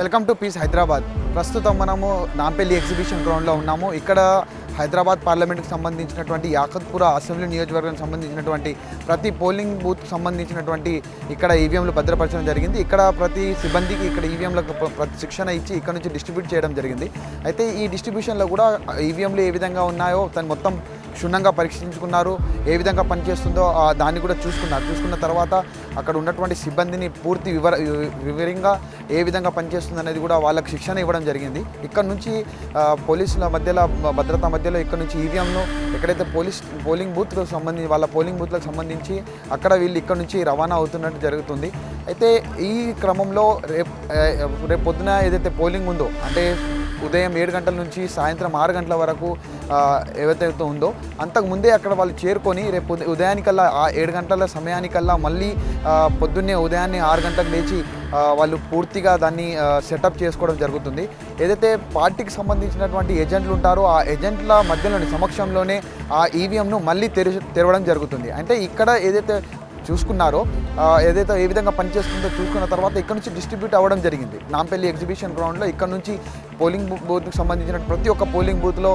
Welcome to piece Hyderabad. ప్రస్తుతం మనము Nampally exhibition గ్రౌండ్లో ఉన్నాము. ఇక్కడ హైదరాబాద్ పార్లమెంట్కి సంబంధించినటువంటి యాకత్పుర అసెంబ్లీ నియోజకవర్గానికి సంబంధించినటువంటి ప్రతి పోలింగ్ బూత్కి సంబంధించినటువంటి ఇక్కడ ఈవీఎంలు భద్రపరచడం జరిగింది. ఇక్కడ ప్రతి సిబ్బందికి ఇక్కడ ఈవీఎంలకు ప్రతి శిక్షణ ఇచ్చి ఇక్కడ నుంచి డిస్ట్రిబ్యూట్ చేయడం జరిగింది. అయితే ఈ డిస్ట్రిబ్యూషన్లో కూడా ఈవీఎంలు ఏ విధంగా ఉన్నాయో తను మొత్తం క్షుణ్ణంగా పరీక్షించుకున్నారు. ఏ విధంగా పనిచేస్తుందో దాన్ని కూడా చూసుకున్న తర్వాత అక్కడ ఉన్నటువంటి సిబ్బందిని పూర్తి వివరంగా ఏ విధంగా పనిచేస్తుంది అనేది కూడా వాళ్ళకి శిక్షణ ఇవ్వడం జరిగింది. ఇక్కడ నుంచి పోలీసుల మధ్యలో భద్రతా మధ్యలో ఇక్కడ నుంచి ఈవీఎంను ఎక్కడైతే పోలింగ్ బూత్లకు సంబంధించి వాళ్ళ పోలింగ్ బూత్లకు సంబంధించి అక్కడ వీళ్ళు ఇక్కడ నుంచి రవాణా అవుతున్నట్టు జరుగుతుంది. అయితే ఈ క్రమంలో రేపు పొద్దున ఏదైతే పోలింగ్ ఉందో అంటే ఉదయం 7 గంటల నుంచి సాయంత్రం 6 గంటల వరకు ఏవైతే ఉందో అంతకుముందే అక్కడ వాళ్ళు చేరుకొని రేపు ఉదయానికల్లా 7 గంటల సమయానికల్లా మళ్ళీ పొద్దున్నే ఉదయాన్నే 6 గంటలకు లేచి వాళ్ళు పూర్తిగా దాన్ని సెటప్ చేసుకోవడం జరుగుతుంది. ఏదైతే పార్టీకి సంబంధించినటువంటి ఏజెంట్లు ఉంటారో ఆ ఏజెంట్ల మధ్యలోని సమక్షంలోనే ఆ ఈవీఎంను మళ్ళీ తెరవడం జరుగుతుంది. అంటే ఇక్కడ ఏదైతే చూసుకున్నారో ఏదైతే ఏ విధంగా పనిచేస్తుందో చూసుకున్న తర్వాత ఇక్కడ నుంచి డిస్ట్రిబ్యూట్ అవ్వడం జరిగింది. నాంపల్లి ఎగ్జిబిషన్ గ్రౌండ్లో ఇక్కడ నుంచి పోలింగ్ బూత్కి సంబంధించిన ప్రతి ఒక్క పోలింగ్ బూత్లో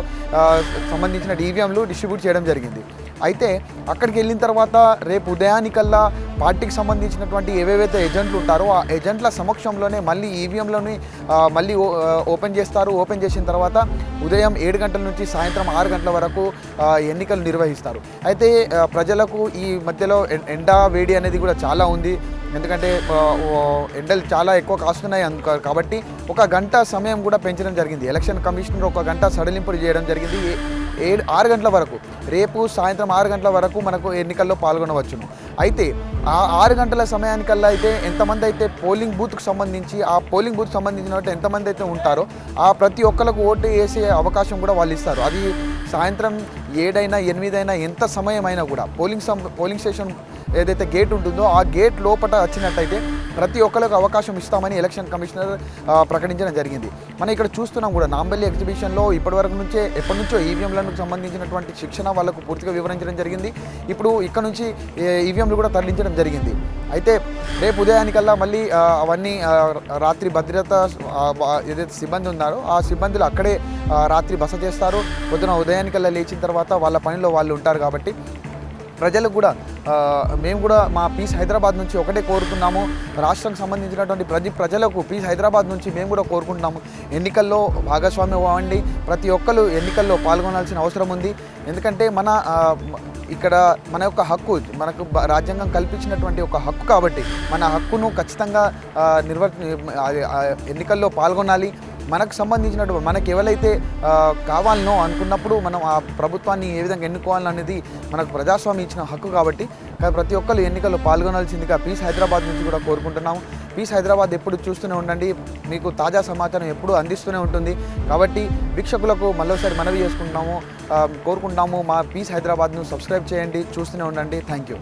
సంబంధించిన ఈవీఎంలు డిస్ట్రిబ్యూట్ చేయడం జరిగింది. అయితే అక్కడికి వెళ్ళిన తర్వాత రేపు ఉదయానికల్లా పార్టీకి సంబంధించినటువంటి ఏవేవైతే ఏజెంట్లు ఉంటారో ఆ ఏజెంట్ల సమక్షంలోనే మళ్ళీ ఈవీఎంలని మళ్ళీ ఓపెన్ చేస్తారు. ఓపెన్ చేసిన తర్వాత ఉదయం 7 గంటల నుంచి సాయంత్రం 6 గంటల వరకు ఎన్నికలు నిర్వహిస్తారు. అయితే ప్రజలకు ఈ మధ్యలో ఎండ వేడి అనేది కూడా చాలా ఉంది. ఎందుకంటే ఎండలు చాలా ఎక్కువ కాస్తున్నాయి కాబట్టి 1 గంట సమయం కూడా పెంచడం జరిగింది. ఎలక్షన్ కమిషనర్ 1 గంట సడలింపులు చేయడం జరిగింది. 6 గంటల వరకు రేపు సాయంత్రం 6 గంటల వరకు మనకు ఎన్నికల్లో పాల్గొనవచ్చును. అయితే ఆ 6 గంటల సమయానికల్లా అయితే ఎంతమంది అయితే పోలింగ్ బూత్కు సంబంధించి ఆ పోలింగ్ బూత్కి సంబంధించిన ఎంతమంది అయితే ఉంటారో ఆ ప్రతి ఒక్కరికి ఓటు వేసే అవకాశం కూడా వాళ్ళు ఇస్తారు. అది సాయంత్రం 7 అయినా 8 అయినా ఎంత సమయం అయినా కూడా పోలింగ్ స్టేషన్ ఏదైతే గేట్ ఉంటుందో ఆ గేట్ లోపల వచ్చినట్టయితే ప్రతి ఒక్కరికి అవకాశం ఇస్తామని ఎలక్షన్ కమిషనర్ ప్రకటించడం జరిగింది. మనం ఇక్కడ చూస్తున్నాం కూడా నాంపల్లి ఎగ్జిబిషన్లో ఎప్పటి నుంచో ఈవీఎంలకు సంబంధించినటువంటి శిక్షణ వాళ్ళకు పూర్తిగా వివరించడం జరిగింది. ఇప్పుడు ఇక్కడ నుంచి ఈవీఎంలు కూడా తరలించడం జరిగింది. అయితే రేపు ఉదయానికల్లా మళ్ళీ అవన్నీ రాత్రి భద్రత ఏదైతే సిబ్బంది ఉన్నారో ఆ సిబ్బందులు అక్కడే రాత్రి బస చేస్తారు. పొద్దున ఉదయానికల్లా లేచిన తర్వాత వాళ్ళ పనిలో వాళ్ళు ఉంటారు. కాబట్టి ప్రజలకు కూడా మేము కూడా మా పీస్ హైదరాబాద్ నుంచి ఒకటే కోరుకున్నాము. రాష్ట్రానికి సంబంధించినటువంటి ప్రజలకు పీస్ హైదరాబాద్ నుంచి మేము కూడా కోరుకుంటున్నాము. ఎన్నికల్లో భాగస్వామ్యం అవ్వండి. ప్రతి ఒక్కరు ఎన్నికల్లో పాల్గొనాల్సిన అవసరం ఉంది. ఎందుకంటే ఇక్కడ మన యొక్క హక్కు మనకు రాజ్యాంగం కల్పించినటువంటి ఒక హక్కు కాబట్టి మన హక్కును ఖచ్చితంగా ఎన్నికల్లో పాల్గొనాలి. మనకు సంబంధించినటువంటి మనకు ఎవరైతే కావాలనో అనుకున్నప్పుడు మనం ఆ ప్రభుత్వాన్ని ఏ విధంగా ఎన్నుకోవాలనేది మనకు ప్రజాస్వామ్యం ఇచ్చిన హక్కు కాబట్టి ప్రతి ఒక్కరు ఎన్నికల్లో పాల్గొనాల్సిందిగా పీస్ హైదరాబాద్ నుంచి కూడా కోరుకుంటున్నాము. పీస్ హైదరాబాద్ ఎప్పుడు చూస్తూనే ఉండండి. మీకు తాజా సమాచారం ఎప్పుడు అందిస్తూనే ఉంటుంది. కాబట్టి వీక్షకులకు మరోసారి మనవి కోరుకుంటున్నాము. మా పీస్ హైదరాబాద్ను సబ్స్క్రైబ్ చేయండి, చూస్తూనే ఉండండి. Thank you.